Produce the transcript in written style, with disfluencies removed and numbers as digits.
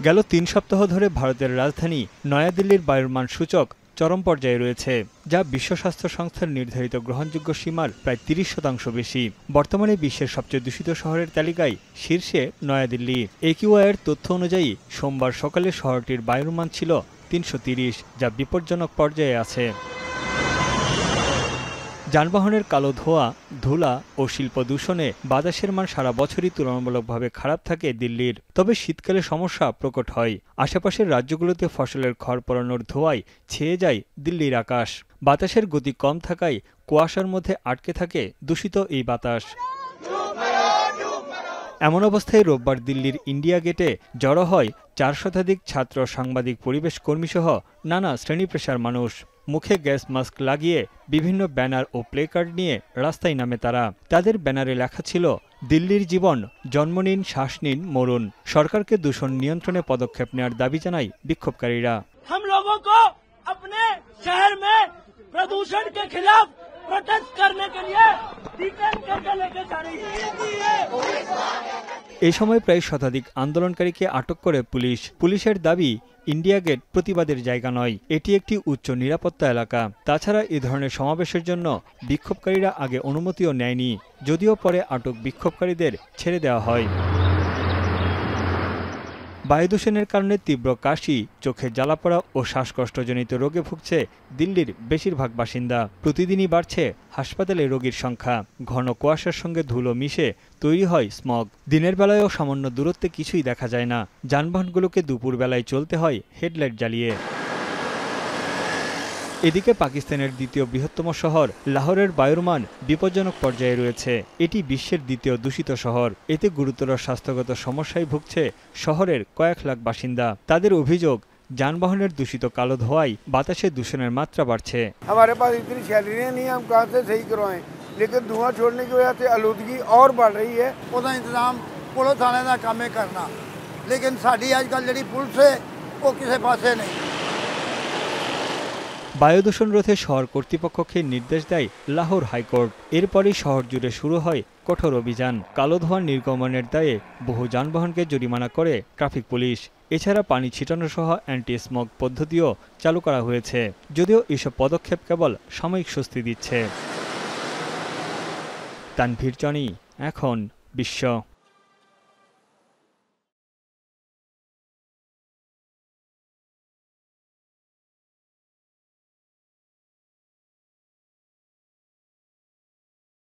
গেল ৩ সপ্তাহ ধরে ভারতের রাজধানী নয়াদিল্লির বায়ুর মান সূচক চরম পর্যায়ে রয়েছে, যা বিশ্ব স্বাস্থ্য সংস্থার নির্ধারিত গ্রহণযোগ্য সীমার প্রায় ৩০% বেশি। বর্তমানে বিশ্বের সবচেয়ে দূষিত শহরের তালিকায় শীর্ষে নয়াদিল্লি। একিউআইয়ের তথ্য অনুযায়ী সোমবার সকালে শহরটির বায়ুর মান ছিল ৩৩০, যা বিপজ্জনক পর্যায়ে আছে। যানবাহনের কালো ধোঁয়া, ধুলা ও শিল্প দূষণে বাতাসের মান সারা বছরই তুলনামূলকভাবে খারাপ থাকে দিল্লির। তবে শীতকালে সমস্যা প্রকট হয়। আশেপাশের রাজ্যগুলোতে ফসলের খড় পড়ানোর ধোঁয়ায় ছেয়ে যায় দিল্লির আকাশ। বাতাসের গতি কম থাকায় কুয়াশার মধ্যে আটকে থাকে দূষিত এই বাতাস। এমন অবস্থায় রোববার দিল্লির ইন্ডিয়া গেটে জড়ো হয় ৪ শতাধিক ছাত্র, সাংবাদিক, পরিবেশ কর্মীসহ নানা শ্রেণী পেশার মানুষ। মুখে গ্যাস মাস্ক লাগিয়ে বিভিন্ন ব্যানার ও প্লেকার্ড নিয়ে রাস্তায় নামে তারা। তাদের ব্যানারে লেখা ছিল, দিল্লির জীবন, জন্ম নিন, শ্বাস নিন, মরুন। সরকারকে দূষণ নিয়ন্ত্রণে পদক্ষেপ নেওয়ার দাবি জানায় বিক্ষোভকারীরা। प्रदूषण के खिलाफ प्रोटेस्ट करने के लिए डिटेन करके लेके जा रही है। এই সময় প্রায় শতাধিক আন্দোলনকারীকে আটক করে পুলিশ। পুলিশের দাবি, ইন্ডিয়া গেট প্রতিবাদের জায়গা নয়, এটি একটি উচ্চ নিরাপত্তা এলাকা। তাছাড়া এ ধরনের সমাবেশের জন্য বিক্ষোভকারীরা আগে অনুমতিও নেয়নি, যদিও পরে আটক বিক্ষোভকারীদের ছেড়ে দেওয়া হয়। বায়ু দূষণের কারণে তীব্র কাশি, চোখে জ্বালাপোড়া ও শ্বাসকষ্টজনিত রোগে ভুগছে দিল্লির বেশিরভাগ বাসিন্দা। প্রতিদিনই বাড়ছে হাসপাতালে রোগীর সংখ্যা। ঘন কুয়াশার সঙ্গে ধুলো মিশে তৈরি হয় স্মগ। দিনের বেলায়ও সামান্য দূরত্বে কিছুই দেখা যায় না। যানবাহনগুলোকে দুপুর বেলায় চলতে হয় হেডলাইট জ্বালিয়ে। এদিকে পাকিস্তানের দ্বিতীয় বৃহত্তম শহর লাহোরের বায়ুর মান বিপজ্জনক পর্যায়ে রয়েছে। এটি বিশ্বের দ্বিতীয় দূষিত শহর। এতে গুরুতর স্বাস্থ্যগত সমস্যায় ভুগছে শহরের কয়েক লাখ বাসিন্দা। তাদের অভিযোগ, যানবাহনের দূষিত কালো ধোঁয়ায় বাতাসে দূষণের মাত্রা বাড়ছে। हमारे पास इतनी सैलरियां नहीं है, हम कहां से सही करवाएं, लेकिन धुआं छोड़ने की वजह से आलूदगी और बढ़ रही है। ਉਹਦਾ ਇੰਤਜ਼ਾਮ ਪੁਲਿਸ ਵਾਲਿਆਂ ਦਾ ਕੰਮ ਹੈ ਕਰਨਾ, ਲੇਕਿਨ ਸਾਡੀ ਅੱਜਕੱਲ ਜਿਹੜੀ ਪੁਲਿਸ ਹੈ ਉਹ ਕਿਸੇ ਪਾਸੇ ਨਹੀਂ। বায়ু দূষণ রোধে শহর কর্তৃপক্ষকে নির্দেশ দেয় লাহোর হাইকোর্ট। এরপরই শহর জুড়ে শুরু হয় কঠোর অভিযান। কালো ধোঁয়া নির্গমনের দায়ে বহু যানবাহনকে জরিমানা করে ট্রাফিক পুলিশ। এছাড়া পানি ছিটানো সহ অ্যান্টি স্মগ পদ্ধতিও চালু করা হয়েছে, যদিও এসব পদক্ষেপ কেবল সাময়িক স্বস্তি দিচ্ছে। তানভীর জনি, এখন বিশ্ব।